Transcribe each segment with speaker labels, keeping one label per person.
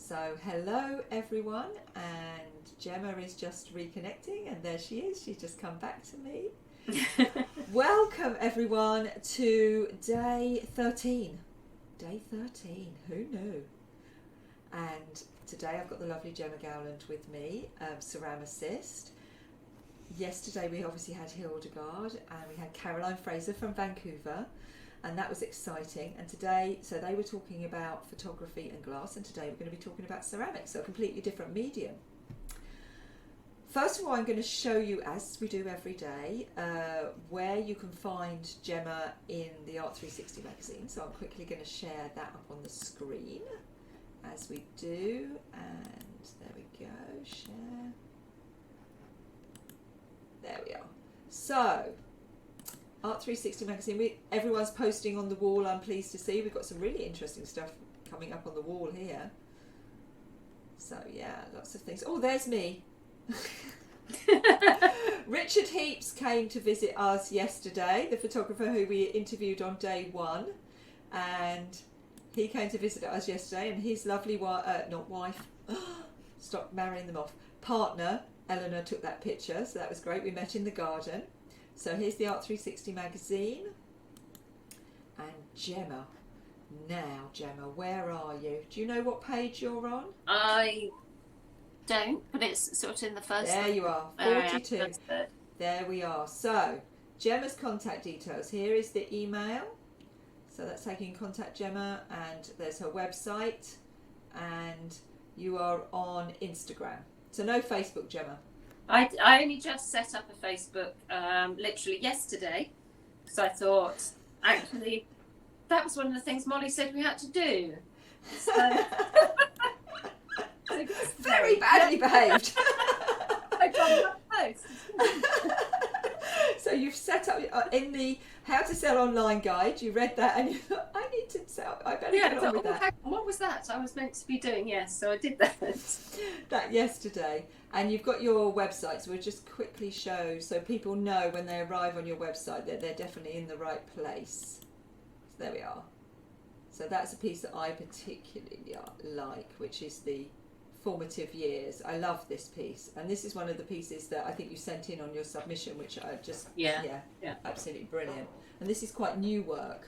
Speaker 1: So hello everyone, and Gemma is just reconnecting, and there she is, she's just come back to me. Welcome everyone to day 13. Day 13, who knew? And today I've got the lovely Jemma Gowland with me, ceramicist. Yesterday we obviously had Hildegard, and we had Caroline Fraser from Vancouver, and that was exciting. And today, so they were talking about photography and glass, and today we're going to be talking about ceramics, so a completely different medium. First of all, I'm going to show you, as we do every day, where you can find Jemma in the ART360 magazine. So I'm quickly going to share that up on the screen, as we do, and there we go, share. There we are. So, ART360 magazine, everyone's posting on the wall, I'm pleased to see. We've got some really interesting stuff coming up on the wall here. So yeah, lots of things. Oh, there's me. Richard Heaps came to visit us yesterday, the photographer who we interviewed on day 1. And he came to visit us yesterday, and his lovely stop marrying them off, partner, Eleanor, took that picture, so that was great. We met in the garden. So here's the ART360 magazine, and Jemma. Now, Jemma, where are you? Do you know what page you're on?
Speaker 2: I don't, but it's sort of in the first.
Speaker 1: There you are, 42. There we are. So, Gemma's contact details. Here is the email. So that's how you can contact Jemma, and there's her website, and you are on Instagram. So no Facebook, Jemma.
Speaker 2: I only just set up a Facebook literally yesterday, because I thought, actually, that was one of the things Molly said we had to do. So,
Speaker 1: very badly behaved.
Speaker 2: I got that post.
Speaker 1: So you've set up in the How to Sell Online guide, you read that and you thought, I need to sell, I better get on with that.
Speaker 2: What was that I was meant to be doing? Yes, so I did that.
Speaker 1: That yesterday. And you've got your website, so we'll just quickly show so people know when they arrive on your website that they're definitely in the right place. So there we are. So that's a piece that I particularly like, which is the Formative Years. I love this piece, and this is one of the pieces that I think you sent in on your submission, which I just yeah, absolutely brilliant. And this is quite new work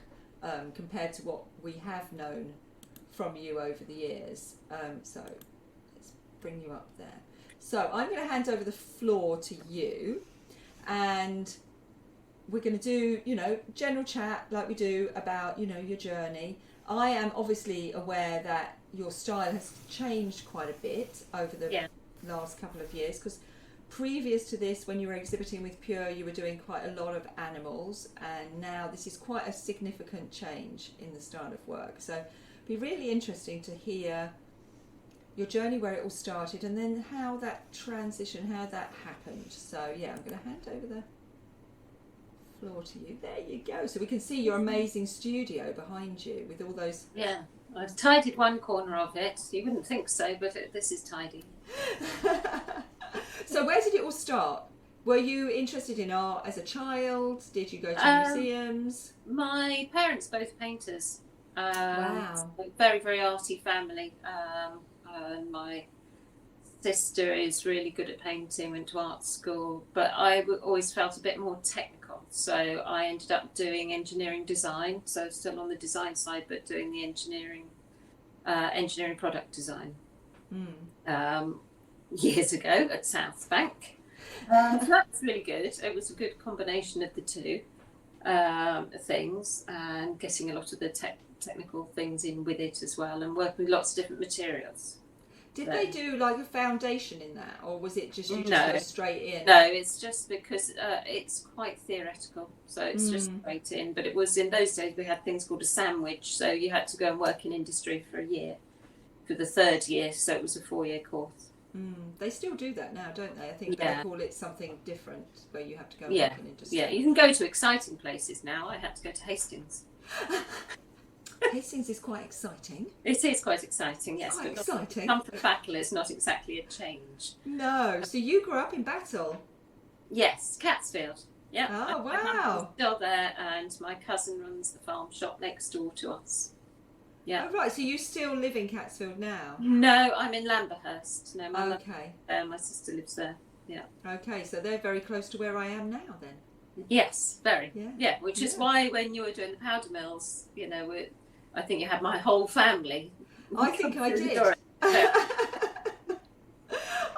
Speaker 1: compared to what we have known from you over the years. So let's bring you up there. So I'm going to hand over the floor to you, and we're going to do, general chat like we do about, your journey. I am obviously aware that your style has changed quite a bit over the last couple of years, because previous to this, when you were exhibiting with Pure, you were doing quite a lot of animals, and now this is quite a significant change in the style of work. So it'd be really interesting to hear your journey, where it all started, and then how that transition, how that happened. So yeah, I'm going to hand over the floor to you. There you go. So we can see your amazing studio behind you with all those.
Speaker 2: Yeah, I've tidied one corner of it. You wouldn't think so, but this is tidy.
Speaker 1: So where did it all start? Were you interested in art as a child? Did you go to museums?
Speaker 2: My parents both painters.
Speaker 1: Wow.
Speaker 2: Very, very arty family. And my sister is really good at painting, went to art school, but I always felt a bit more technical, so I ended up doing engineering design, so still on the design side, but doing the engineering product design years ago at South Bank. So that's really good. It was a good combination of the two things, and getting a lot of the technical things in with it as well, and working with lots of different materials.
Speaker 1: Did they do like a foundation in that, or was it just you just go straight in?
Speaker 2: No, it's just because it's quite theoretical, so it's just straight in. But it was in those days we had things called a sandwich, so you had to go and work in industry for a year, for the 3rd year, so it was a 4-year course.
Speaker 1: They still do that now, don't they? I think they call it something different, where you have to go and work in industry. Yeah,
Speaker 2: you can go to exciting places now. I had to go to Hastings.
Speaker 1: Hastings is quite exciting.
Speaker 2: It is quite exciting, yes.
Speaker 1: Quite exciting.
Speaker 2: Come from Battle is not exactly a change.
Speaker 1: No. So you grew up in Battle?
Speaker 2: Yes, Catsfield. Yeah.
Speaker 1: Oh, wow.
Speaker 2: My still there, and my cousin runs the farm shop next door to us. Yeah.
Speaker 1: Oh, right. So you still live in Catsfield now?
Speaker 2: No, I'm in Lamberhurst. No, my
Speaker 1: Okay.
Speaker 2: my sister lives there. Yeah.
Speaker 1: Okay, so they're very close to where I am now then.
Speaker 2: Yes, very.
Speaker 1: Yeah.
Speaker 2: Yeah, which is
Speaker 1: Yeah.
Speaker 2: why when you were doing the powder mills, you know, I think you had my whole family.
Speaker 1: I think I did.
Speaker 2: Yeah.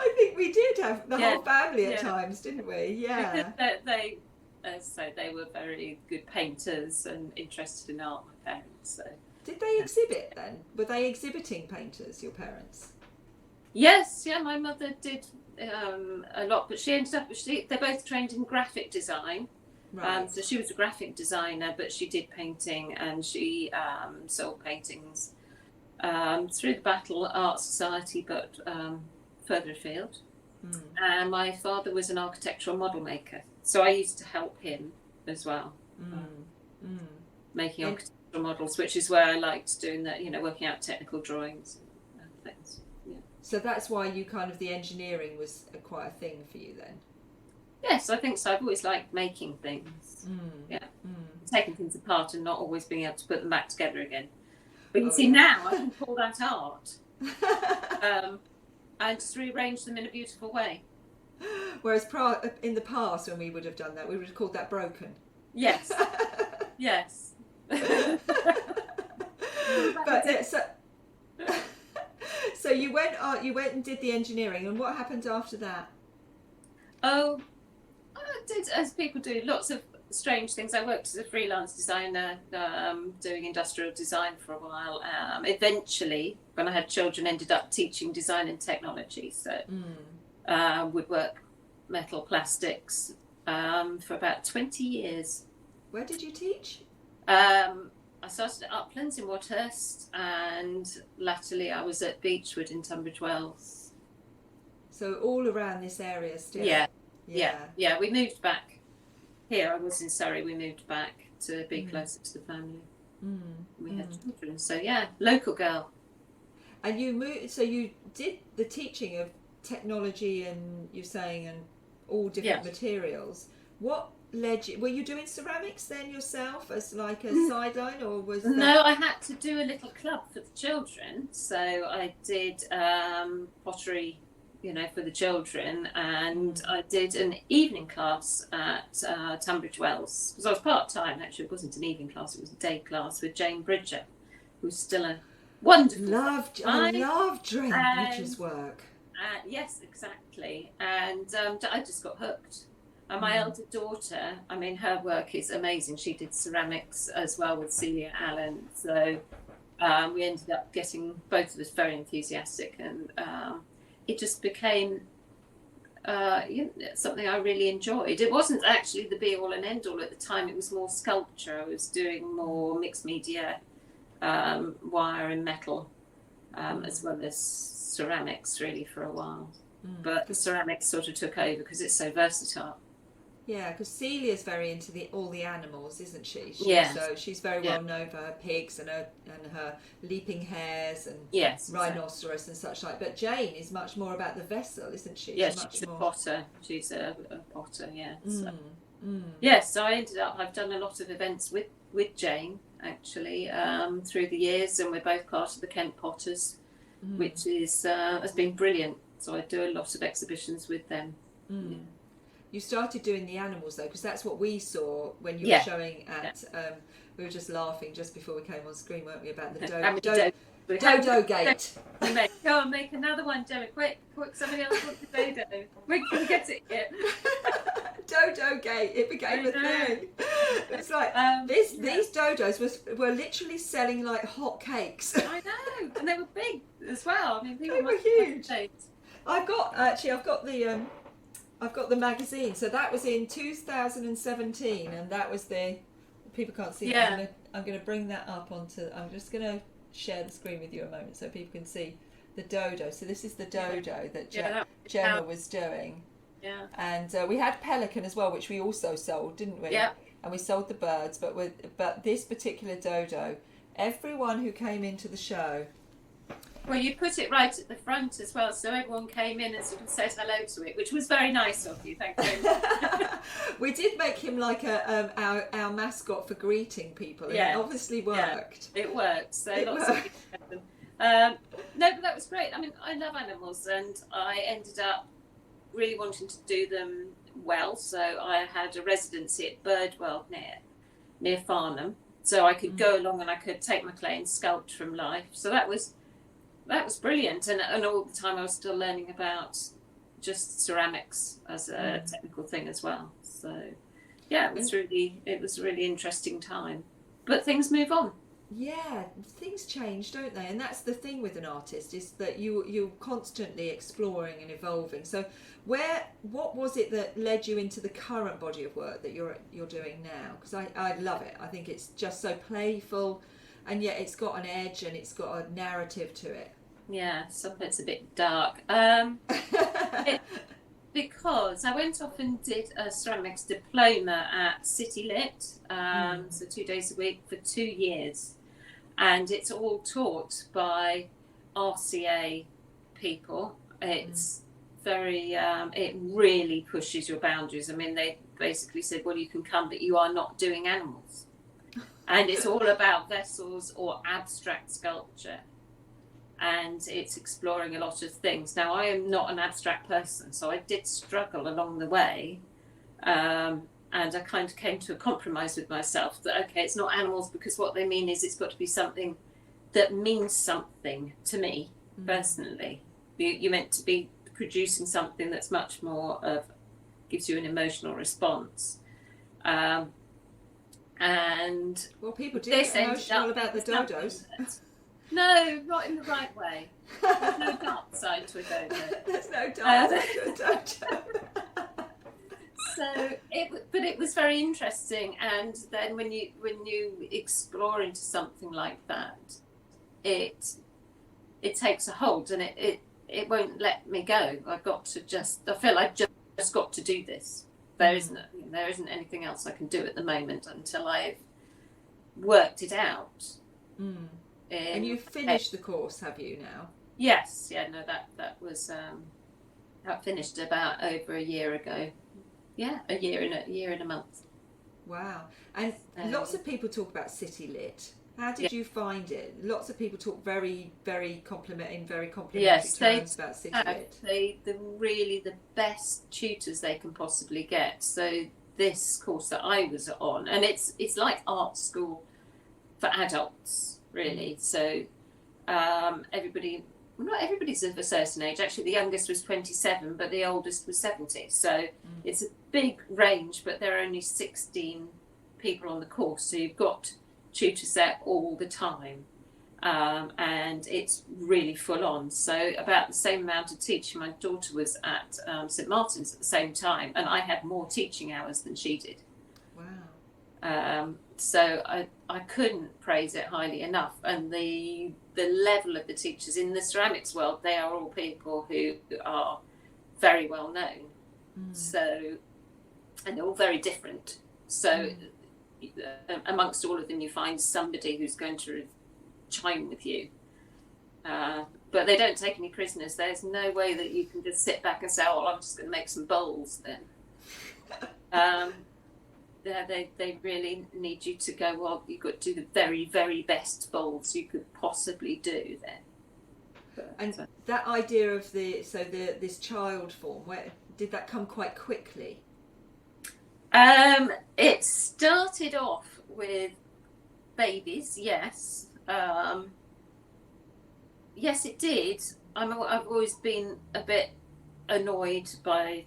Speaker 1: I think we did have the
Speaker 2: Yeah.
Speaker 1: whole family at
Speaker 2: Yeah.
Speaker 1: times, didn't we? Yeah.
Speaker 2: Because they so they were very good painters and interested in art, my parents. So.
Speaker 1: Did they exhibit then? Were they exhibiting painters, your parents?
Speaker 2: Yes, yeah, my mother did a lot, but she ended up, they're both trained in graphic design.
Speaker 1: Right.
Speaker 2: So she was a graphic designer, but she did painting, and she sold paintings through the Battle Art Society, but further afield. And my father was an architectural model maker, so I used to help him as well, making architectural models, which is where I liked doing that, you know, working out technical drawings and things. Yeah.
Speaker 1: So that's why you kind of, the engineering was quite a thing for you then?
Speaker 2: Yes, I think so. I've always liked making things. Yeah. Taking things apart and not always being able to put them back together again. But you see, now I can call that art. And just rearrange them in a beautiful way.
Speaker 1: Whereas in the past, when we would have done that, we would have called that broken.
Speaker 2: Yes. Yes.
Speaker 1: But yeah, so you went and did the engineering, and what happened after that?
Speaker 2: Oh, I did, as people do, lots of strange things. I worked as a freelance designer, doing industrial design for a while. Eventually, when I had children, ended up teaching design and technology. So would work metal, plastics for about 20 years.
Speaker 1: Where did you teach?
Speaker 2: I started at Uplands in Wadhurst, and latterly I was at Beechwood in Tunbridge Wells.
Speaker 1: So all around this area still?
Speaker 2: Yeah. We moved back. Here I was in Surrey. We moved back to be closer to the family. We had children, so yeah, local girl. And
Speaker 1: you moved. So you did the teaching of technology, and you're saying, and all different materials. What led you? Were you doing ceramics then yourself as like a sideline, or was that...
Speaker 2: No, I had to do a little club for the children, so I did pottery, you know, for the children, and I did an evening class at Tunbridge Wells, because I was part-time. Actually, it wasn't an evening class, it was a day class with Jane Bridger, who's still a wonderful
Speaker 1: I love Jane Bridger's work.
Speaker 2: Yes, exactly. And I just got hooked. And my elder daughter, I mean, her work is amazing. She did ceramics as well with Celia Allen, so we ended up getting both of us very enthusiastic, and it just became something I really enjoyed. It wasn't actually the be all and end all at the time. It was more sculpture. I was doing more mixed media, wire and metal, as well as ceramics really for a while. But the ceramics sort of took over because it's so versatile.
Speaker 1: Yeah, because Celia's very into all the animals, isn't she? So she's very well known for her pigs and her leaping hares and rhinoceros and such like. But Jane is much more about the vessel, isn't she?
Speaker 2: Yes, she's a potter. She's a potter. Yeah. Yes, so I ended up. I've done a lot of events with Jane actually through the years, and we're both part of the Kent Potters, which is has been brilliant. So I do a lot of exhibitions with them.
Speaker 1: You started doing the animals though, because that's what we saw when you were showing at. We were just laughing just before we came on screen, weren't we, about the dodo gate?
Speaker 2: Go and make another one, Gemma. Quick! Somebody else wants a dodo. We can get it yet.
Speaker 1: Dodo gate. It became a thing. It's like these dodos were literally selling like hot cakes.
Speaker 2: I know, and they were big as well. I mean,
Speaker 1: they were huge. I've got the magazine. So that was in 2017, and that was people can't see it. I'm going to bring that up I'm just going to share the screen with you a moment so people can see the dodo. So this is the dodo that Jemma was doing.
Speaker 2: Yeah.
Speaker 1: And we had pelican as well, which we also sold, didn't we?
Speaker 2: Yeah.
Speaker 1: And we sold the birds, but this particular dodo, everyone who came into the show
Speaker 2: Well, you put it right at the front as well, so everyone came in and sort of said hello to it, which was very nice of you. Thank you.
Speaker 1: We did make him like our mascot for greeting people, and it obviously worked.
Speaker 2: Yeah, it worked. So
Speaker 1: it
Speaker 2: lots
Speaker 1: worked.
Speaker 2: of people. No, but that was great. I mean, I love animals, and I ended up really wanting to do them well. So I had a residency at Birdwell near Farnham, so I could go along and I could take my clay and sculpt from life. So that was brilliant, and all the time I was still learning about just ceramics as a technical thing as well. So yeah, it was a really interesting time. But things move on.
Speaker 1: Yeah, things change, don't they? And that's the thing with an artist, is that you're constantly exploring and evolving. So what was it that led you into the current body of work that you're doing now? Because I love it. I think it's just so playful, and yet it's got an edge and it's got a narrative to it.
Speaker 2: Yeah, some of it's a bit dark. Because I went off and did a ceramics diploma at City Lit, so 2 days a week for 2 years. And it's all taught by RCA people. It's very, it really pushes your boundaries. I mean, they basically said, well, you can come, but you are not doing animals. And it's all about vessels or abstract sculpture. And it's exploring a lot of things. Now, I am not an abstract person, so I did struggle along the way. And I kind of came to a compromise with myself that, okay, it's not animals, because what they mean is it's got to be something that means something to me personally. You're meant to be producing something that's much more of, gives you an emotional response. And
Speaker 1: well, people do get emotional about the dodos.
Speaker 2: No, not in the right way. There's no dark side to a dodo.
Speaker 1: There's no dark side to a dodo.
Speaker 2: So it was very interesting, and then when you explore into something like that, it takes a hold, and it won't let me go. I feel I've just got to do this. There isn't anything else I can do at the moment until I've worked it out.
Speaker 1: And you've finished the course, have you now?
Speaker 2: Yes, yeah, no, that was that finished about over a year ago. Yeah, a year and a month. Wow.
Speaker 1: And lots of people talk about City Lit. How did you find it? Lots of people talk very, very complimentary terms about City Lit.
Speaker 2: They're really the best tutors they can possibly get. So this course that I was on, and it's like art school for adults, really. So not everybody's of a certain age. Actually, the youngest was 27, but the oldest was 70. So it's a big range, but there are only 16 people on the course. So you've got tutors there all the time. And it's really full on. So about the same amount of teaching. My daughter was at St Martin's at the same time, and I had more teaching hours than she did.
Speaker 1: Wow.
Speaker 2: So I couldn't praise it highly enough. And the level of the teachers in the ceramics world, they are all people who are very well known. So, and they're all very different. So amongst all of them, you find somebody who's going to chime with you. But they don't take any prisoners. There's no way that you can just sit back and say, oh, I'm just going to make some bowls then. They really need you to go, well, you've got to do the very, very best bowls you could possibly do then.
Speaker 1: And that idea of this child form, where did that come quite quickly?
Speaker 2: It started off with babies, yes. Yes, it did. I've always been a bit annoyed by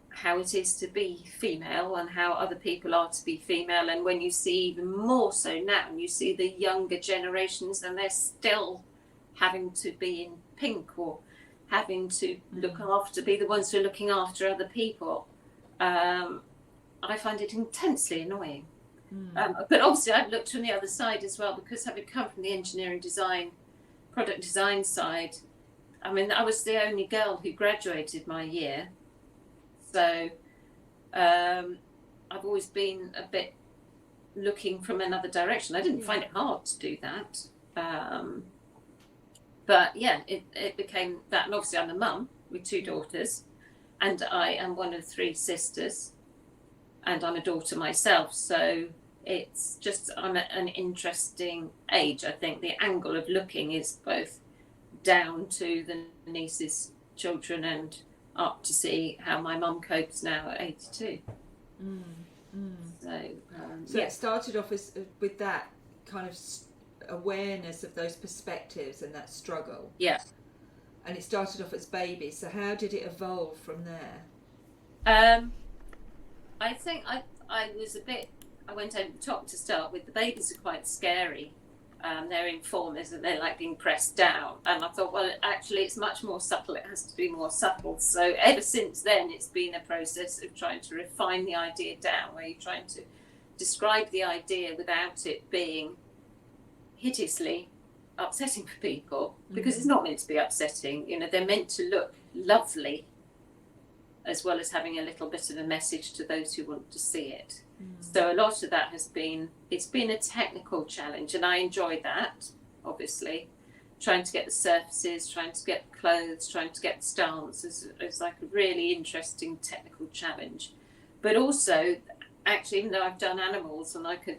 Speaker 2: how it is to be female and how other people are to be female. And when you see, even more so now, and you see the younger generations, and they're still having to be in pink or having to be the ones who are looking after other people. I find it intensely annoying. But obviously I've looked on the other side as well, because having come from the engineering design, product design side, I mean, I was the only girl who graduated my year. So I've always been a bit looking from another direction. I didn't find it hard to do that. But yeah, it became that. And obviously I'm a mum with 2 daughters, and I am one of 3 sisters, and I'm a daughter myself. So it's just, I'm at an interesting age. I think the angle of looking is both down to the niece's children and up to see how my mum copes now at 82. So
Speaker 1: it started off with that kind of awareness of those perspectives and that struggle.
Speaker 2: Yeah.
Speaker 1: And it started off as babies. So how did it evolve from there?
Speaker 2: I think I went over the top to start with. The babies are quite scary. They're in form, isn't they? Like being pressed down. And I thought, well, actually, it's much more subtle. It has to be more subtle. So ever since then, it's been a process of trying to refine the idea down, where you're trying to describe the idea without it being hideously upsetting for people, because it's not meant to be upsetting. You know, they're meant to look lovely, as well as having a little bit of a message to those who want to see it. So a lot of that it's been a technical challenge, and I enjoy that, obviously. Trying to get the surfaces, trying to get the clothes, trying to get the stance is like a really interesting technical challenge. But also, actually, even though I've done animals and I could,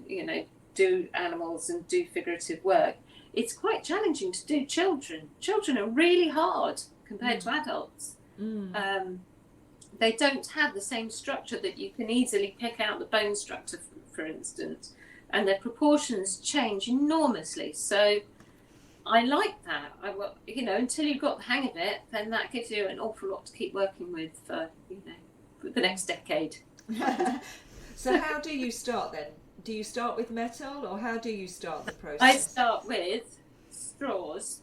Speaker 2: do animals and do figurative work, it's quite challenging to do children. Children are really hard compared to adults. They don't have the same structure that you can easily pick out the bone structure, for instance, and their proportions change enormously. So I like that. Until you've got the hang of it, then that gives you an awful lot to keep working with for the next decade.
Speaker 1: So how do you start then? Do you start with metal, or how do you start the process?
Speaker 2: I start with straws,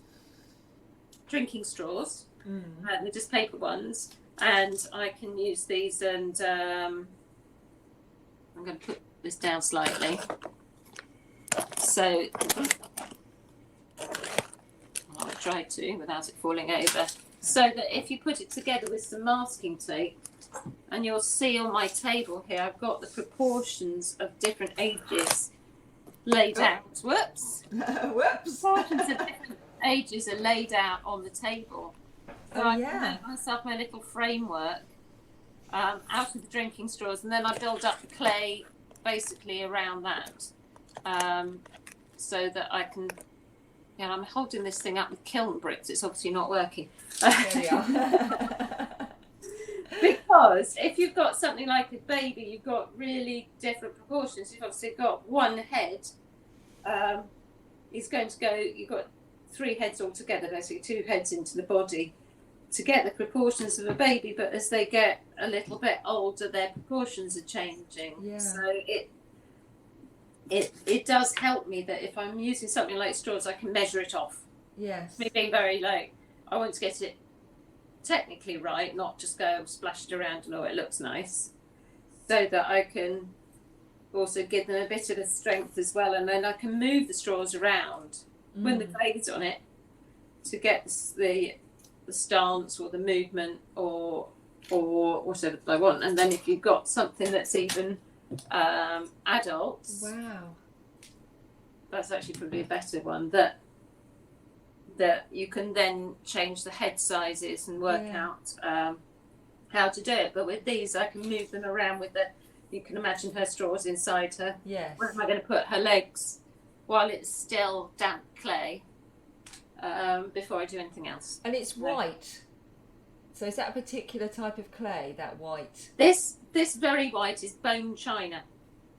Speaker 2: drinking straws, they're just paper ones, and I can use these, and I'm going to put this down slightly. So I'll try to without it falling over. So that if you put it together with some masking tape, and you'll see on my table here, I've got the proportions of different ages laid out. Whoops. Proportions of different ages are laid out on the table. So I can make myself my little framework out of the drinking straws, and then I build up the clay basically around that, so that I can. I'm holding this thing up with kiln bricks. It's obviously not working.
Speaker 1: There we are.
Speaker 2: Because if you've got something like a baby, you've got really different proportions. You've obviously got one head. Is going to go. You've got 3 heads altogether, basically 2 heads into the body, to get the proportions of a baby. But as they get a little bit older, their proportions are changing. Yeah. So it does help me that if I'm using something like straws, I can measure it off.
Speaker 1: Yes.
Speaker 2: Me being very I want to get it technically right, not just go splash it around and it looks nice, so that I can also give them a bit of a strength as well, and then I can move the straws around when the clay's on it to get the stance or the movement or whatever I want. And then if you've got something that's even adults, that's actually probably a better one, that you can then change the head sizes and work out how to do it. But with these, I can move them around with you can imagine her straws inside her.
Speaker 1: Yes.
Speaker 2: Where am I going to put her legs while it's still damp clay before I do anything else?
Speaker 1: And it's white. So is that a particular type of clay, that white?
Speaker 2: This very white is bone china.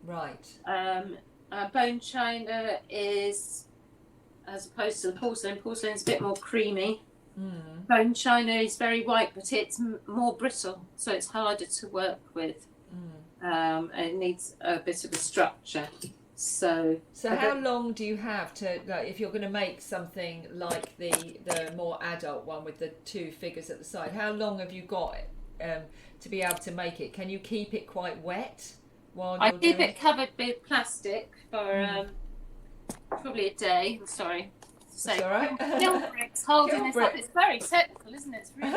Speaker 1: Right.
Speaker 2: Bone china is, as opposed to the porcelain. Porcelain is a bit more creamy. Bone china is very white, but it's more brittle, so it's harder to work with. And it needs a bit of a structure. So
Speaker 1: how long do you have to, if you're going to make something like the more adult one with the 2 figures at the side, how long have you got to be able to make it? Can you keep it quite wet while
Speaker 2: I keep it covered with plastic for probably a day. I'm sorry to say.
Speaker 1: That's all right.
Speaker 2: Kiln bricks holding this up. It's very technical, isn't it? It's really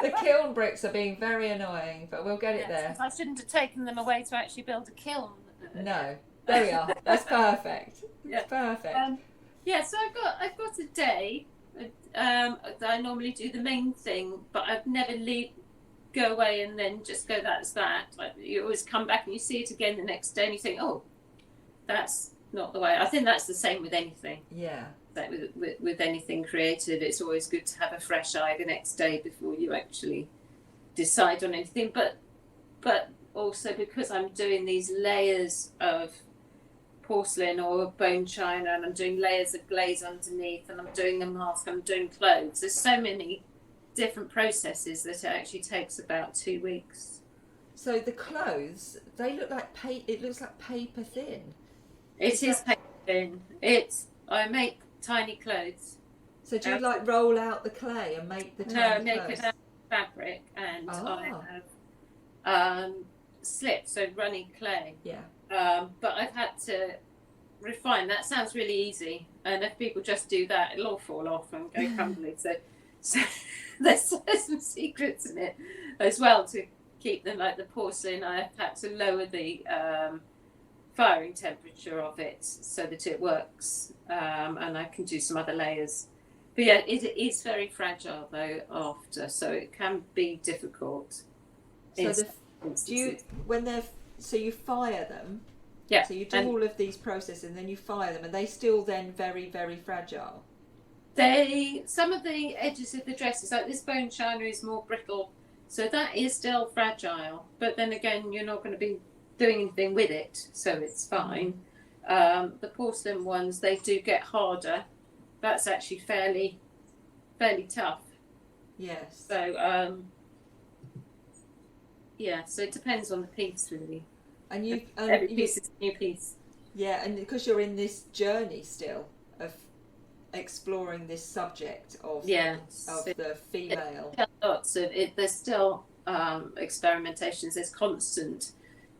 Speaker 1: The kiln bricks are being very annoying, but we'll get it there.
Speaker 2: I shouldn't have taken them away to actually build a kiln.
Speaker 1: No, there we are. That's perfect.
Speaker 2: Yeah.
Speaker 1: Perfect.
Speaker 2: Yeah, so I've got a day that I normally do the main thing, but I've never go away and then just go, that's that. Like, you always come back and you see it again the next day and you think, oh, that's not the way. I think that's the same with anything.
Speaker 1: Yeah.
Speaker 2: That with anything creative, it's always good to have a fresh eye the next day before you actually decide on anything. But also because I'm doing these layers of porcelain or bone china, and I'm doing layers of glaze underneath, and I'm doing the mask, I'm doing clothes. There's so many different processes that it actually takes about 2 weeks.
Speaker 1: So the clothes, they look like it looks like paper thin.
Speaker 2: It is paper thin. I make tiny clothes.
Speaker 1: So do you like roll out the clay and make the tiny clothes?
Speaker 2: No, make it out of fabric, and I have slips, so running clay.
Speaker 1: Yeah.
Speaker 2: But I've had to refine. That sounds really easy, and if people just do that, it'll all fall off and go crumbly. So there's some secrets in it as well to keep them, like the porcelain. I've had to lower the firing temperature of it so that it works, and I can do some other layers. But yeah, it is very fragile though after, so it can be difficult.
Speaker 1: So so you fire them?
Speaker 2: Yeah.
Speaker 1: So you do all of these processes and then you fire them, and they still then very, very fragile?
Speaker 2: Some of the edges of the dresses, like this bone china, is more brittle, so that is still fragile. But then again, you're not going to be doing anything with it, so it's fine. The porcelain ones, they do get harder. That's actually fairly tough.
Speaker 1: Yes.
Speaker 2: So yeah, so it depends on the piece really.
Speaker 1: And
Speaker 2: every piece is a new piece.
Speaker 1: Yeah, and because you're in this journey still of exploring this subject of the female.
Speaker 2: Lots of it. There's still experimentations. There's constant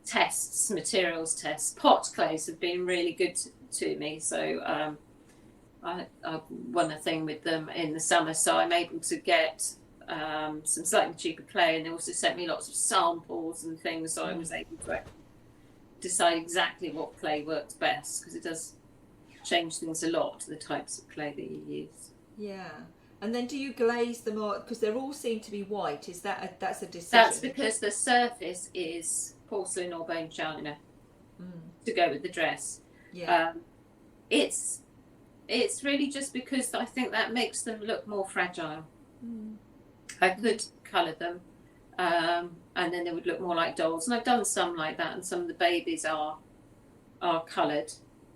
Speaker 2: tests, materials tests. Pot clays have been really good to me. So I won a thing with them in the summer, so I'm able to get some slightly cheaper clay, and they also sent me lots of samples and things, so I was able to decide exactly what clay works best, because it does change things a lot, the types of clay that you use.
Speaker 1: Yeah. And then do you glaze them, or because they all seem to be white? Is that's a decision?
Speaker 2: That's because the surface is porcelain or bone china to go with the dress.
Speaker 1: Yeah.
Speaker 2: It's really just because I think that makes them look more fragile. I could colour them, and then they would look more like dolls. And I've done some like that, and some of the babies are coloured.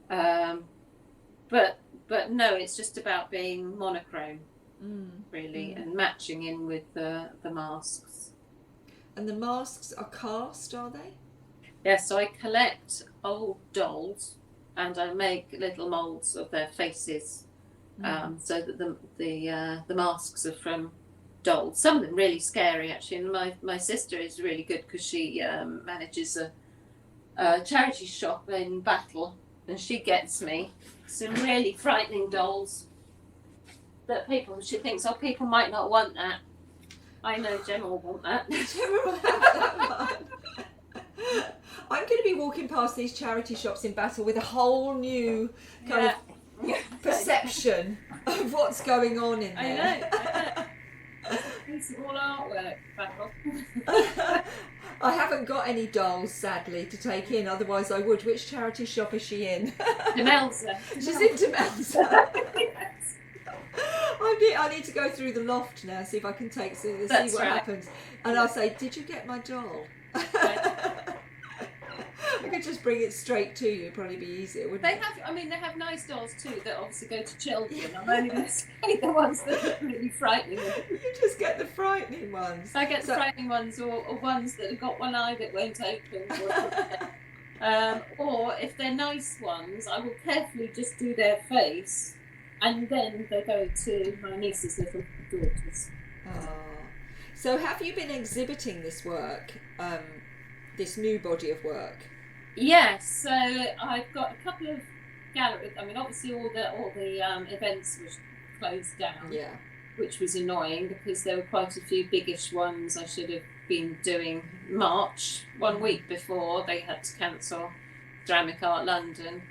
Speaker 2: But no, it's just about being monochrome, really, and matching in with the masks.
Speaker 1: And the masks are cast, are they?
Speaker 2: Yes, so I collect old dolls, and I make little moulds of their faces, so that the masks are from dolls. Some of them really scary, actually. And my sister is really good because she manages a charity shop in Battle, and she gets me some really frightening dolls that she thinks, people might not want that. I know Jemma will want that.
Speaker 1: Jemma will have that one. I'm going to be walking past these charity shops in Battle with a whole new kind of perception of what's going on in there.
Speaker 2: I know. It's all artwork, Battle.
Speaker 1: I haven't got any dolls, sadly, to take in, otherwise I would. Which charity shop is she in?
Speaker 2: Demelza.
Speaker 1: She's in Demelza. Yes. I need to go through the loft now, see if I can see what happens. And I'll say, did you get my doll? I could just bring it straight to you. It'd probably be easier, wouldn't it?
Speaker 2: They have nice dolls too that obviously go to children. I'm only going to say the ones that are really frightening.
Speaker 1: You just get the frightening ones.
Speaker 2: I get the frightening ones, or ones that have got one eye that won't open. Or if they're nice ones, I will carefully just do their face, and then they go to my niece's little daughters.
Speaker 1: Oh. So have you been exhibiting this work, this new body of work?
Speaker 2: Yes, so I've got a couple of galleries. I mean, obviously all the events were closed down, which was annoying because there were quite a few biggish ones I should have been doing March, 1 week before they had to cancel Ceramic Art London.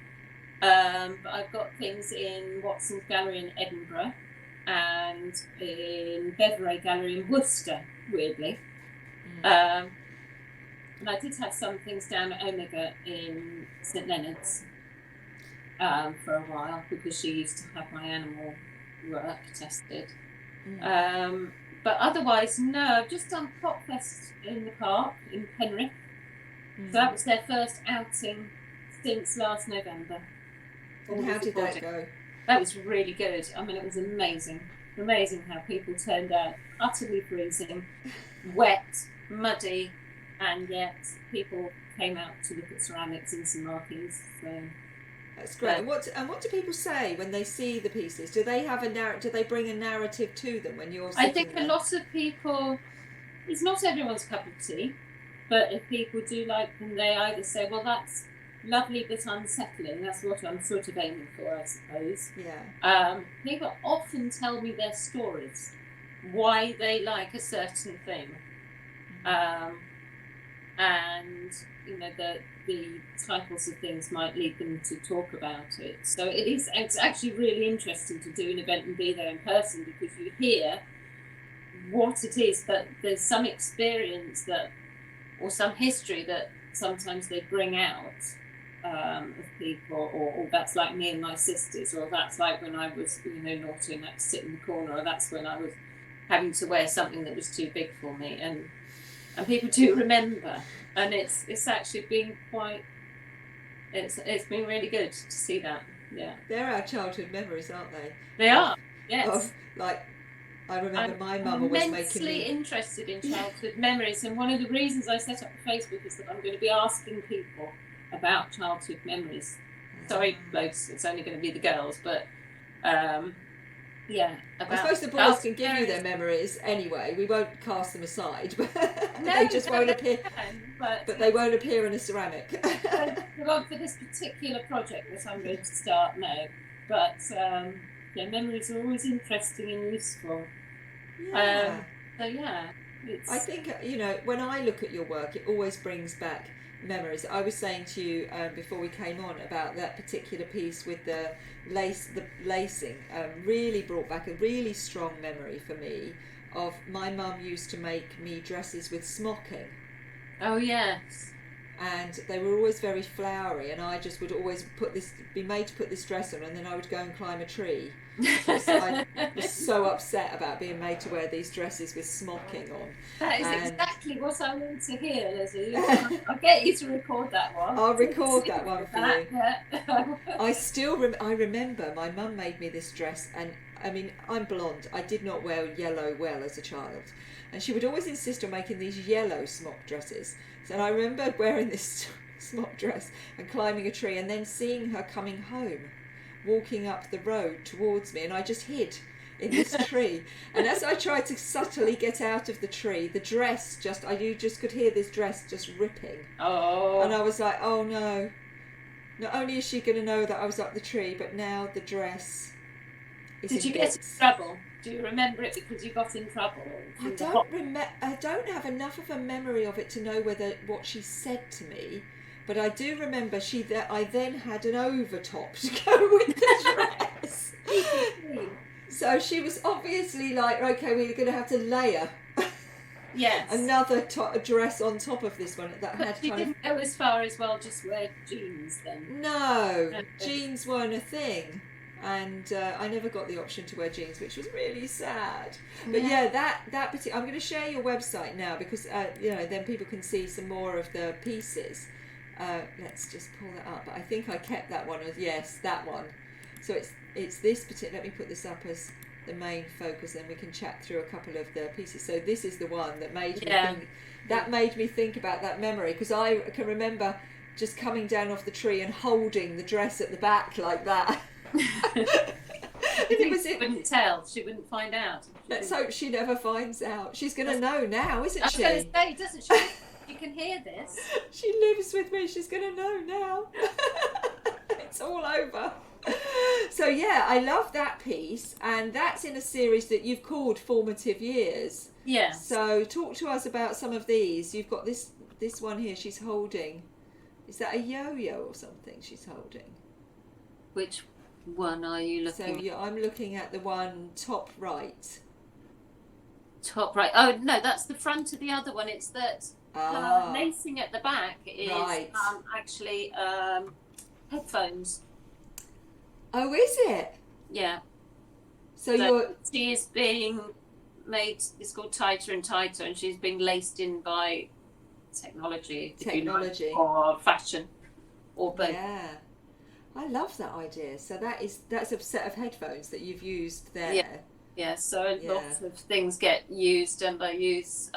Speaker 2: But I've got things in Watson's Gallery in Edinburgh and in Beverley Gallery in Worcester, weirdly. And I did have some things down at Omega in St Leonard's for a while, because she used to have my animal work tested. But otherwise, no, I've just done Pop Fest in the park in Penrith. So that was their first outing since last November.
Speaker 1: And how did that go?
Speaker 2: That was really good. I mean, it was amazing. Amazing how people turned out utterly freezing, wet, muddy, and yet people came out to look at ceramics in some markings. So
Speaker 1: that's great. And what do people say when they see the pieces? Do they have do they bring a narrative to them when you're sitting
Speaker 2: I think
Speaker 1: there?
Speaker 2: A lot of people, it's not everyone's cup of tea, but if people do like them, they either say, well, that's lovely but unsettling. That's what I'm sort of aiming for, I suppose.
Speaker 1: Yeah.
Speaker 2: People often tell me their stories, why they like a certain thing. And you know, the titles of things might lead them to talk about it. So it's actually really interesting to do an event and be there in person, because you hear what it is, but there's some experience that, or some history that sometimes they bring out of people, or that's like me and my sisters, or that's like when I was, you know, naughty and had to sit in the corner, or that's when I was having to wear something that was too big for me, and people do remember, and it's actually been quite, it's been really good to see that. Yeah,
Speaker 1: they're our childhood memories, aren't they?
Speaker 2: They are. Yes.
Speaker 1: Of, like, I remember my mum always making me
Speaker 2: immensely interested in childhood memories, and one of the reasons I set up Facebook is that I'm going to be asking people about childhood memories. Sorry, blokes, it's only going to be the girls, but yeah.
Speaker 1: I suppose the boys can give you their memories anyway. We won't cast them aside, but they just won't appear. But they won't appear in a ceramic.
Speaker 2: Well, for this particular project that I'm going to start now, but yeah, memories are always interesting and useful.
Speaker 1: Yeah.
Speaker 2: So yeah,
Speaker 1: I think, you know, when I look at your work, it always brings back memories. I was saying to you before we came on about that particular piece with the lacing, really brought back a really strong memory for me of my mum used to make me dresses with smocking.
Speaker 2: Oh yes.
Speaker 1: And they were always very flowery, and I just would always be made to put this dress on, and then I would go and climb a tree. I was so upset about being made to wear these dresses with smocking on.
Speaker 2: That is exactly what I want to hear, Lesley. I'll get you to record that one.
Speaker 1: I'll record that one for you.
Speaker 2: Yeah.
Speaker 1: I remember my mum made me this dress, and I mean, I'm blonde. I did not wear yellow well as a child, and she would always insist on making these yellow smock dresses. So I remember wearing this smock dress and climbing a tree, and then seeing her coming home, walking up the road towards me, and I just hid in this tree. And as I tried to subtly get out of the tree, the dress you just could hear this dress just ripping.
Speaker 2: Oh.
Speaker 1: And I was like, oh no. Not only is she going to know that I was up the tree, but now the dress is
Speaker 2: Did you get in trouble? Do you remember it because you got in trouble?
Speaker 1: I don't have enough of a memory of it to know what she said to me, but I do remember I then had an overtop to go with the dress. So she was obviously like, okay, we're going to have to layer another dress on top of this one that
Speaker 2: but
Speaker 1: had
Speaker 2: you didn't go as far as, well, just wear jeans then?
Speaker 1: No, jeans weren't a thing. And I never got the option to wear jeans, which was really sad. But yeah, that particular, I'm going to share your website now, because you know, then people can see some more of the pieces. Let's just pull that up. I think I kept that one as that one. So it's this particular. Let me put this up as the main focus, and we can chat through a couple of the pieces. So this is the one that made me think. That made me think about that memory, because I can remember just coming down off the tree and holding the dress at the back like that.
Speaker 2: She wouldn't tell. She wouldn't find out.
Speaker 1: Let's hope she never finds out. She's going to know now, isn't she?
Speaker 2: I was going to say, doesn't she? You can hear this.
Speaker 1: She lives with me. She's going to know now. It's all over. So yeah, I love that piece, and that's in a series that you've called Formative Years.
Speaker 2: Yes.
Speaker 1: So talk to us about some of these. You've got this one here. She's holding. Is that a yo-yo or something she's holding?
Speaker 2: Which one are you looking at?
Speaker 1: So I'm looking at the one top right.
Speaker 2: Top right. Oh no, that's the front of the other one. It's that lacing at the back is
Speaker 1: Right.
Speaker 2: actually headphones.
Speaker 1: Oh, is it?
Speaker 2: Yeah.
Speaker 1: So
Speaker 2: she is being made. It's called tighter and tighter, and she's being laced in by technology, or fashion, or both.
Speaker 1: Yeah. I love that idea. So that's a set of headphones that you've used there.
Speaker 2: Yeah, so lots of things get used, and I use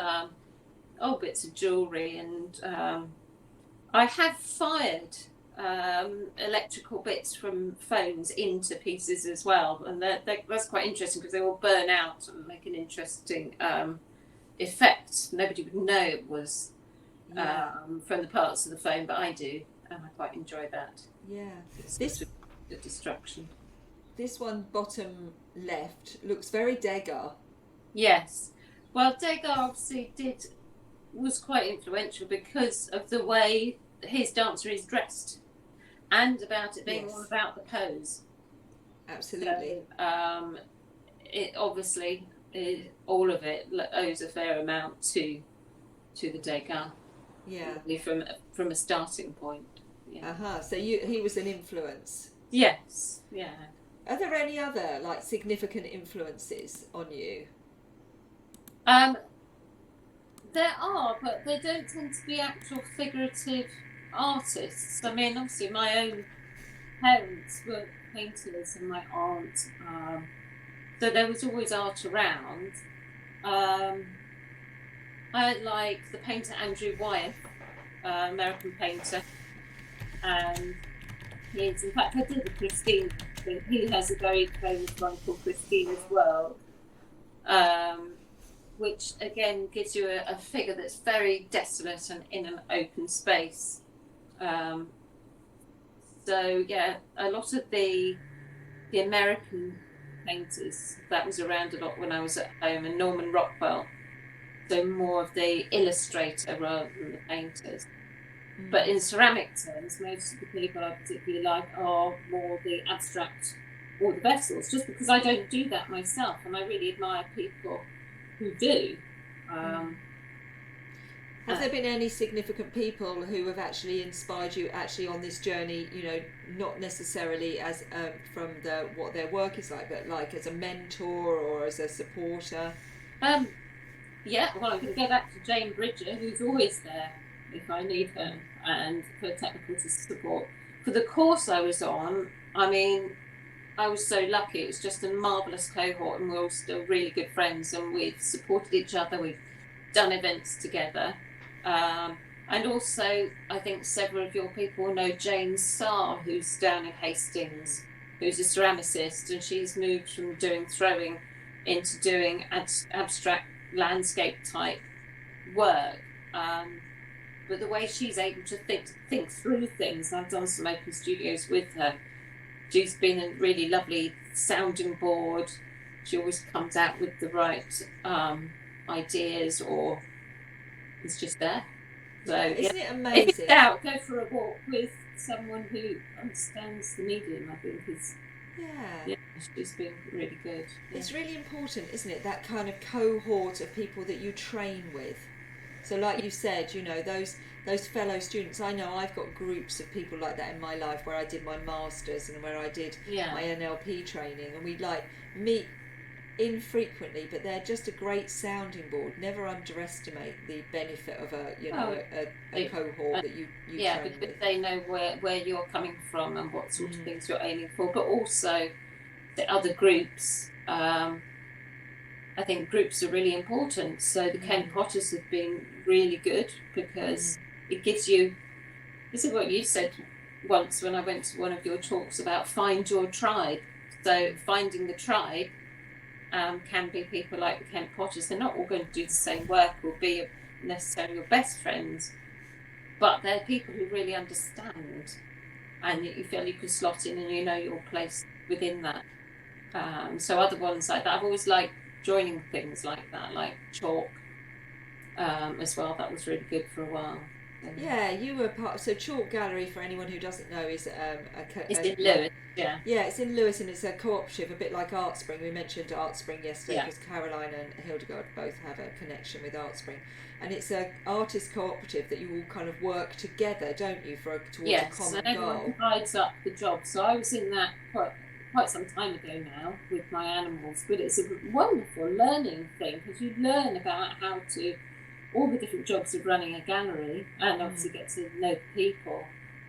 Speaker 2: bits of jewellery, and I have fired electrical bits from phones into pieces as well, and that's quite interesting because they all burn out and make an interesting effect. Nobody would know it was from the parts of the phone, but I do, and I quite enjoy that.
Speaker 1: Yeah.
Speaker 2: It's the destruction.
Speaker 1: This one bottom left looks very Degas.
Speaker 2: Yes. Well, Degas obviously was quite influential because of the way his dancer is dressed, and about it being all about the pose.
Speaker 1: Absolutely.
Speaker 2: So, it obviously all of it owes a fair amount to the Degas.
Speaker 1: Yeah.
Speaker 2: From a starting point. Yeah.
Speaker 1: So he was an influence.
Speaker 2: Yes. Yeah.
Speaker 1: Are there any other significant influences on you?
Speaker 2: There are, but they don't tend to be actual figurative artists. I mean, obviously, my own parents were painters, and my aunt, so there was always art around. I like the painter Andrew Wyeth, American painter, and in fact, I did the Christine. He has a very famous one called Christina's World, which again gives you a figure that's very desolate and in an open space. So yeah, a lot of the American painters that was around a lot when I was at home, and Norman Rockwell, so more of the illustrator rather than the painters. But in ceramic terms, most of the people I particularly like are more the abstract or the vessels, just because I don't do that myself, and I really admire people who do.
Speaker 1: Have there been any significant people who have actually inspired you on this journey, not necessarily as from what their work is like, but like as a mentor or as a supporter?
Speaker 2: Yeah, well, I'm going to go back to Jane Bridger, who's always there if I need her, and for technical support. For the course I was on, I mean, I was so lucky. It was just a marvellous cohort, and we're all still really good friends, and we've supported each other. We've done events together. And also, I think several of your people know Jane Sarr, who's down in Hastings, who's a ceramicist, and she's moved from doing throwing into doing abstract landscape type work. But the way she's able to think through things, I've done some open studios with her. She's been a really lovely sounding board. She always comes out with the right ideas, or it's just there. So
Speaker 1: isn't it amazing?
Speaker 2: If it's out, go for a walk with someone who understands the medium. I think is she's been really good. Yeah.
Speaker 1: It's really important, isn't it? That kind of cohort of people that you train with. So like you said, those fellow students, I know I've got groups of people like that in my life where I did my masters and where I did my NLP training, and we'd meet infrequently, but they're just a great sounding board. Never underestimate the benefit of a cohort that you train with.
Speaker 2: But they know where you're coming from and what sort of things you're aiming for, but also the other groups. I think groups are really important. So the Ken Potters have been really good because it gives you, this is what you said once when I went to one of your talks about find your tribe. So finding the tribe can be people like the Ken Potters. They're not all going to do the same work or be necessarily your best friends, but they're people who really understand, and you feel you can slot in and you know your place within that. So other ones like that, I've always liked joining things like that, like chalk as well. That was really good for a while.
Speaker 1: Yeah, you were part. So Chalk Gallery, for anyone who doesn't know, is
Speaker 2: It's in Lewis, yeah.
Speaker 1: Yeah, it's in Lewis, and it's a cooperative, a bit like Art Spring. We mentioned Art Spring yesterday
Speaker 2: Yeah.
Speaker 1: because Caroline and Hildegard both have a connection with Art Spring, and it's a artist cooperative that you all kind of work together, don't you, towards a
Speaker 2: Yes,
Speaker 1: common
Speaker 2: and everyone
Speaker 1: goal.
Speaker 2: divides up the job. So I was in that quite some time ago now with my animals, but it's a wonderful learning thing because you learn about how to all the different jobs of running a gallery, and obviously get to know the people.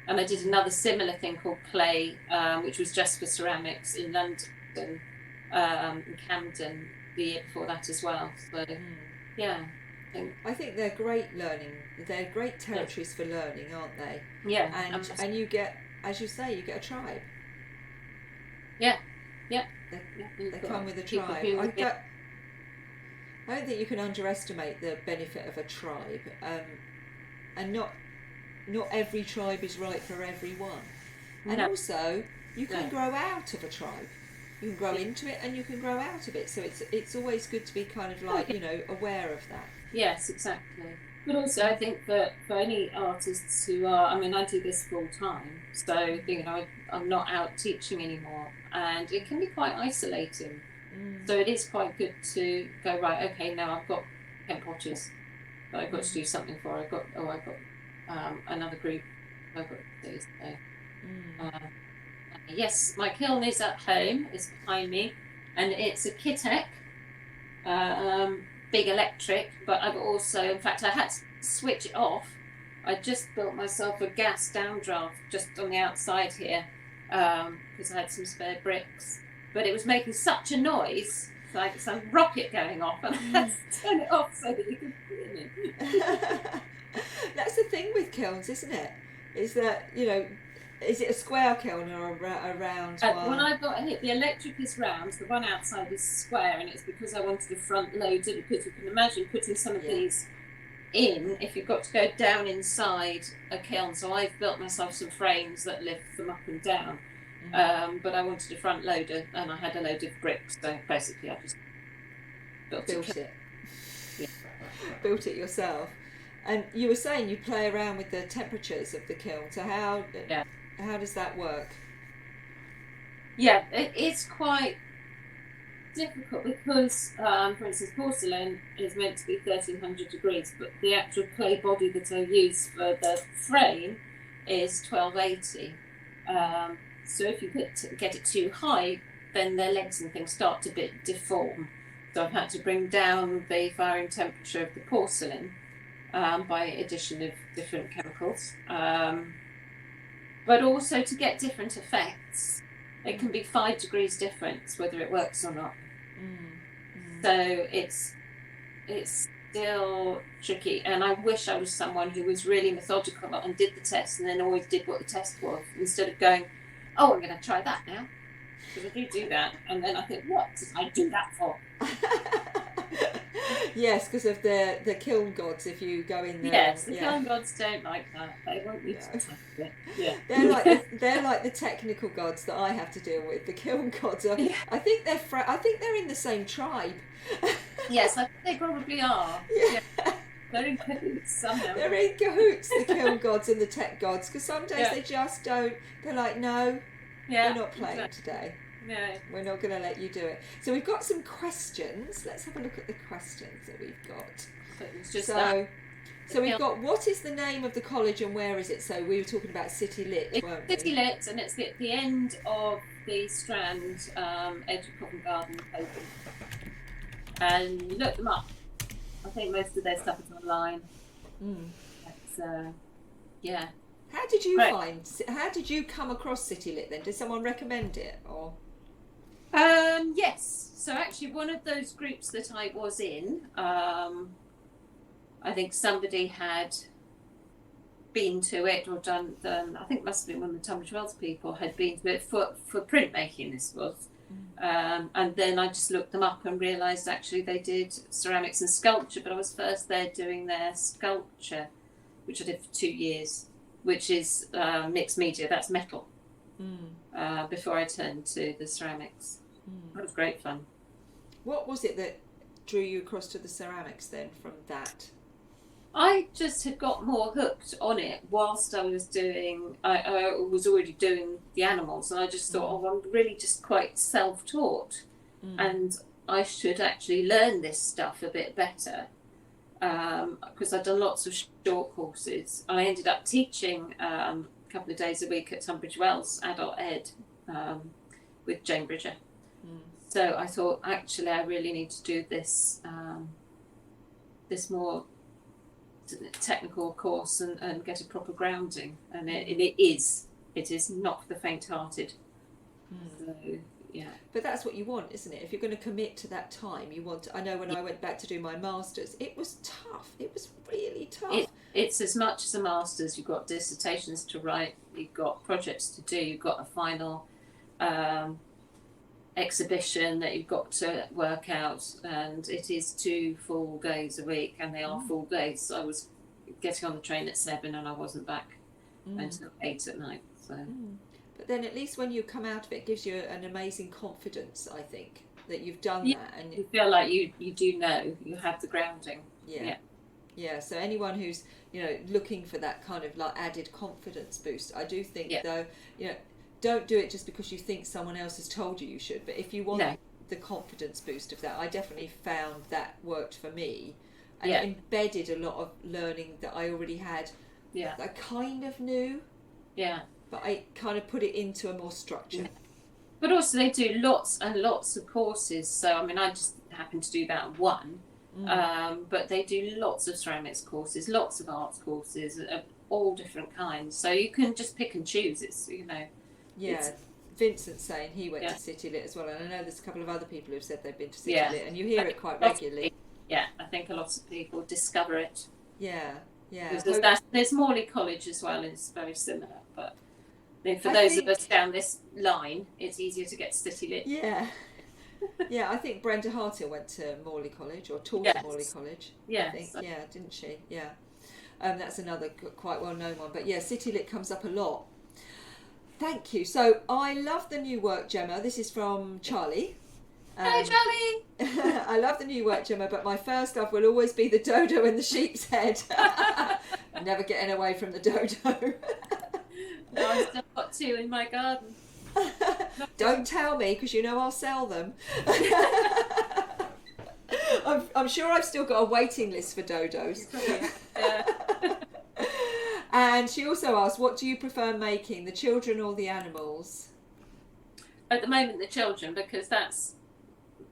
Speaker 2: And I did another similar thing called Clay, which was just for ceramics in London, in Camden, the year before that as well. So yeah,
Speaker 1: I think they're great learning. They're great territories for learning, aren't they?
Speaker 2: Yeah,
Speaker 1: and you get, as you say, you get a tribe.
Speaker 2: Yeah.
Speaker 1: They come with a tribe. I don't think you can underestimate the benefit of a tribe, and not every tribe is right for everyone. And also, you can grow out of a tribe. You can grow into it, and you can grow out of it. So it's always good to be kind of like, aware of that.
Speaker 2: Yes, exactly. But also, I think that for any artists who are, I mean, I do this full time, so I'm not out teaching anymore, and it can be quite isolating. So it is quite good to go, right, okay, now I've got 10 potters that I've got to do something for. I've got another group I've got to do. So. Yes, my kiln is at home, it's behind me, and it's a Kitek, big electric, but I've also, in fact, I had to switch it off. I just built myself a gas downdraft just on the outside here, because I had some spare bricks. But it was making such a noise, like some rocket going off, and I had to turn it off so that you could hear me.
Speaker 1: That's the thing with kilns, isn't it? Is that, is it a square kiln or a round one?
Speaker 2: When I've got it, the electric is round, the one outside is square, and it's because I wanted a front loader, because you can imagine putting some of these in if you've got to go down inside a kiln. So I've built myself some frames that lift them up and down. But I wanted a front loader, and I had a load of bricks, so basically I just built it. Yeah.
Speaker 1: Built it yourself. And you were saying you play around with the temperatures of the kiln, so how does that work?
Speaker 2: Yeah, it's quite difficult because, for instance, porcelain is meant to be 1300 degrees, but the actual clay body that I use for the frame is 1280. So if you get it too high, then their legs and things start to deform. So I've had to bring down the firing temperature of the porcelain by addition of different chemicals. But also to get different effects, it can be 5 degrees difference whether it works or not. So it's still tricky, and I wish I was someone who was really methodical and did the test and then always did what the test was, instead of going, oh, I'm going to try that now, because I do that, and then I think, what did I do that for?
Speaker 1: Yes, because of the kiln gods. If you go in there,
Speaker 2: yes, the kiln gods don't like that. They want you to test it. Yeah,
Speaker 1: they're like the technical gods that I have to deal with. The kiln gods are. Yeah. I think they're in the same tribe.
Speaker 2: Yes, I think they probably are.
Speaker 1: Yeah.
Speaker 2: They're in cahoots somehow.
Speaker 1: They're in cahoots, the kiln gods and the tech gods, because some days they just don't. They're like, no, we're not playing today.
Speaker 2: No.
Speaker 1: We're not going to let you do it. So we've got some questions. Let's have a look at the questions that we've got. So we've got, what is the name of the college and where is it? So we were talking about City Lit, weren't we?
Speaker 2: City Lit, and it's at the end of the Strand, edge of Covent Garden, Open. And look them up. I think most of their stuff is online. Yeah.
Speaker 1: How did you come across City Lit then? Did someone recommend it, or?
Speaker 2: Yes. So actually, one of those groups that I was in, I think somebody had been to it or done. I think it must have been one of the Tunbridge Wells people had been to it for printmaking. This was, and then I just looked them up and realised actually they did ceramics and sculpture. But I was first there doing their sculpture, which I did for 2 years, which is mixed media. That's metal. Before I turned to the ceramics. That was great fun.
Speaker 1: What was it that drew you across to the ceramics then from that?
Speaker 2: I just had got more hooked on it whilst I was I was already doing the animals, and I just thought, oh, I'm really just quite self-taught, and I should actually learn this stuff a bit better, because I'd done lots of short courses. I ended up teaching a couple of days a week at Tunbridge Wells Adult Ed with Jane Bridger. So I thought, actually, I really need to do this this more technical course and get a proper grounding, and it is not for the faint-hearted. So, yeah,
Speaker 1: but that's what you want, isn't it? If you're going to commit to that time, you want I know when I went back to do my masters, it was tough. It was really tough.
Speaker 2: It's as much as a masters. You've got dissertations to write, you've got projects to do, you've got a final exhibition that you've got to work out, and it is 2 full days a week, and they are full days. So I was getting on the train at 7 and I wasn't back until 8 at night. So
Speaker 1: but then at least when you come out of it, it gives you an amazing confidence, I think, that you've done that, and
Speaker 2: you feel like you do know, you have the grounding.
Speaker 1: Yeah, so anyone who's, you know, looking for that kind of like added confidence boost, I do think though, you know, don't do it just because you think someone else has told you should, but if you want the confidence boost of that, I definitely found that worked for me, and it embedded a lot of learning that I already had, that I kind of knew, but I kind of put it into a more structure.
Speaker 2: But also they do lots and lots of courses, so I mean I just happened to do that one, but they do lots of ceramics courses, lots of arts courses of all different kinds, so you can just pick and choose. It's, you know,
Speaker 1: Vincent's saying he went to City Lit as well, and I know there's a couple of other people who've said they've been to City Lit, and you hear it quite regularly.
Speaker 2: I think a lot of people discover it. There's Morley College as well, and it's very similar, but for those of us down this line, it's easier to get to City Lit.
Speaker 1: I think Brenda Hartill went to Morley College, or taught at Morley College. I think. Didn't she? That's another quite well-known one, but City Lit comes up a lot. Thank you. So I love the new work, Gemma. This is from Charlie.
Speaker 2: Hi, Charlie.
Speaker 1: I love the new work, Gemma, but my first love will always be the dodo and the sheep's head. I'm never getting away from the dodo.
Speaker 2: No, I've still got 2 in my garden.
Speaker 1: Don't tell me, because you know I'll sell them. I'm sure I've still got a waiting list for dodos. And she also asked, what do you prefer making, the children or the animals?
Speaker 2: At the moment, the children, because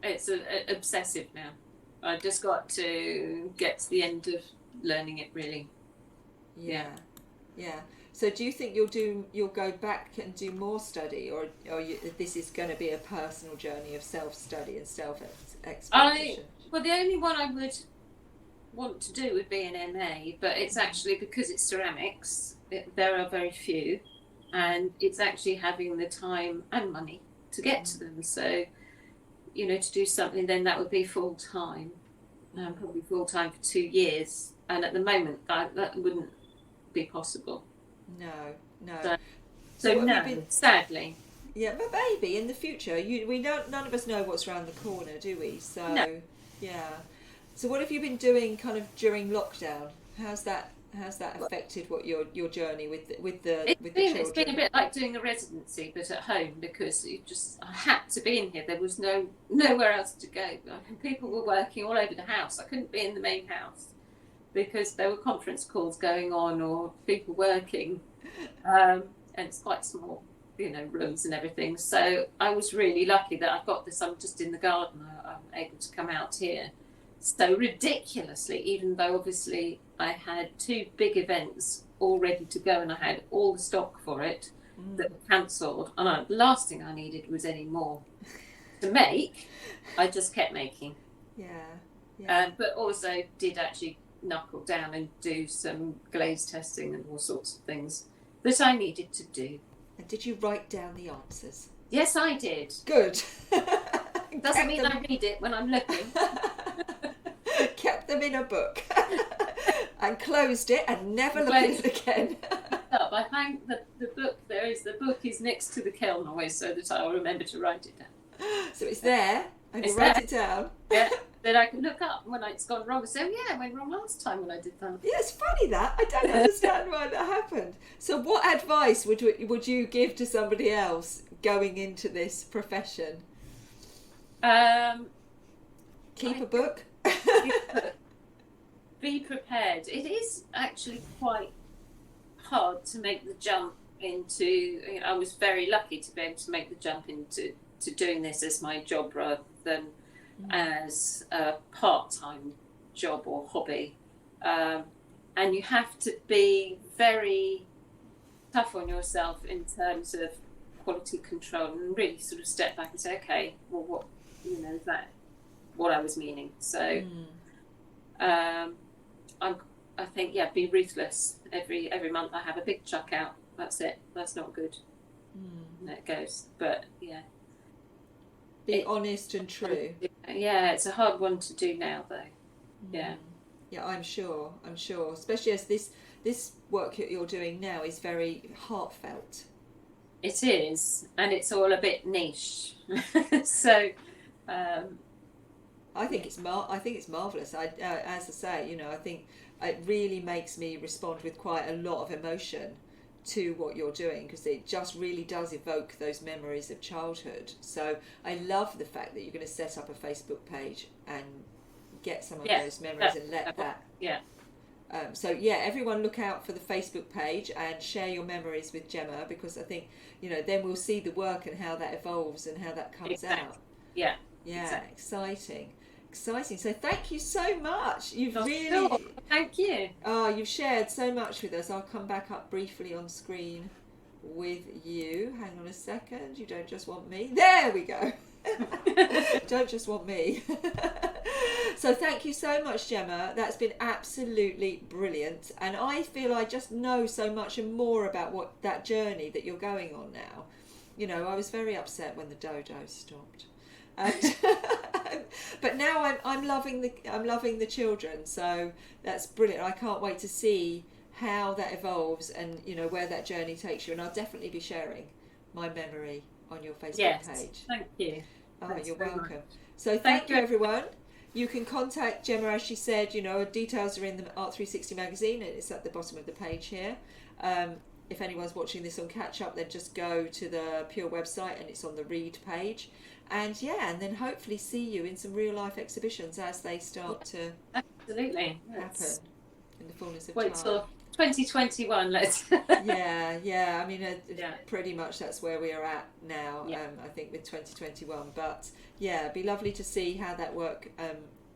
Speaker 2: it's obsessive now. I just got to get to the end of learning it, really. Yeah.
Speaker 1: So do you think you'll go back and do more study, or this is going to be a personal journey of self-study and self-exploration?
Speaker 2: Well, the only one I would want to do would be an MA, but it's actually, because it's ceramics, there are very few, and it's actually having the time and money to get to them. So, you know, to do something, then that would be full-time, probably full-time for 2 years, and at the moment that wouldn't be possible.
Speaker 1: No.
Speaker 2: So no, sadly.
Speaker 1: Yeah, but maybe in the future, none of us know what's around the corner, do we? So
Speaker 2: no.
Speaker 1: So what have you been doing kind of during lockdown? How's that affected what your journey with the children?
Speaker 2: It's been a bit like doing a residency, but at home, because I had to be in here. There was nowhere else to go. People were working all over the house. I couldn't be in the main house because there were conference calls going on or people working, and it's quite small, you know, rooms and everything. So I was really lucky that I've got this. I'm just in the garden. I'm able to come out here. So ridiculously, even though obviously I had 2 big events all ready to go and I had all the stock for it that were cancelled, and the last thing I needed was any more to make. I just kept making. But also did actually knuckle down and do some glaze testing and all sorts of things that I needed to do.
Speaker 1: And did you write down the answers?
Speaker 2: Yes, I did.
Speaker 1: Good.
Speaker 2: Doesn't mean I read it when I'm looking.
Speaker 1: Kept them in a book and closed it and never looked at it again.
Speaker 2: I found the book is next to the kiln always, so that I'll remember to write it down.
Speaker 1: So it's there And you write it down.
Speaker 2: Yeah. Then I can look up when it's gone wrong. So yeah, it went wrong last time when I did that.
Speaker 1: Yeah, it's funny that. I don't understand why that happened. So what advice would you give to somebody else going into this profession? Keep a book.
Speaker 2: Be prepared. It is actually quite hard to make the jump into. I was very lucky to be able to make the jump into doing this as my job rather than as a part-time job or hobby. And you have to be very tough on yourself in terms of quality control and really sort of step back and say, okay, well, what, is that what I was meaning? So I think, be ruthless. Every month I have a big chuck out. That's it. That's not good. And there it goes. But yeah.
Speaker 1: Be honest and true.
Speaker 2: Yeah, it's a hard one to do now though. Yeah.
Speaker 1: Yeah, I'm sure. Especially as this work that you're doing now is very heartfelt.
Speaker 2: It is, and it's all a bit niche. So
Speaker 1: I think it's marvelous. As I say, I think it really makes me respond with quite a lot of emotion to what you're doing, because it just really does evoke those memories of childhood. So I love the fact that you're going to set up a Facebook page and get some of those memories and let that.
Speaker 2: Yeah.
Speaker 1: So yeah, everyone look out for the Facebook page and share your memories with Jemma, because I think then we'll see the work and how that evolves and how that comes out.
Speaker 2: Yeah.
Speaker 1: Exciting. So thank you so much.
Speaker 2: Thank you.
Speaker 1: Oh, you've shared so much with us. I'll come back up briefly on screen with you. Hang on a second. You don't just want me. There we go. Don't just want me. So thank you so much, Jemma. That's been absolutely brilliant. And I feel I just know so much and more about that journey that you're going on now. I was very upset when the dodo stopped. But now I'm loving the children, so that's brilliant. I can't wait to see how that evolves and where that journey takes you. And I'll definitely be sharing my memory on your Facebook page.
Speaker 2: Thank you.
Speaker 1: Oh, you're welcome. So thank you, everyone. You can contact Jemma, as she said. Details are in the ART360 magazine, and it's at the bottom of the page here. If anyone's watching this on catch up, then just go to the Pure website and it's on the read page. And then hopefully see you in some real life exhibitions as they start to
Speaker 2: happen
Speaker 1: in the fullness of
Speaker 2: time.
Speaker 1: Till
Speaker 2: 2021, let's.
Speaker 1: yeah. I mean, pretty much that's where we are at now. I think with 2021, but it'd be lovely to see how that work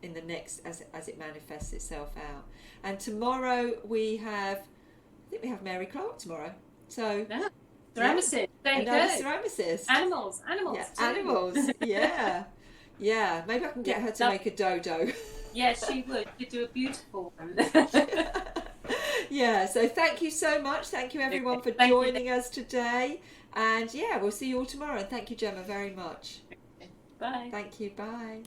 Speaker 1: in the next as it manifests itself out. And tomorrow we have Mary Clark tomorrow. So.
Speaker 2: Yeah. Ceramicist. There you go.
Speaker 1: Ceramicist.
Speaker 2: Animals.
Speaker 1: Yeah, animals. Yeah. Maybe I can get her to make a dodo.
Speaker 2: Yes, she would. She'd do a beautiful one.
Speaker 1: Yeah. So thank you so much. Thank you everyone for joining us today. And we'll see you all tomorrow. And thank you, Jemma, very much.
Speaker 2: Bye.
Speaker 1: Thank you. Bye.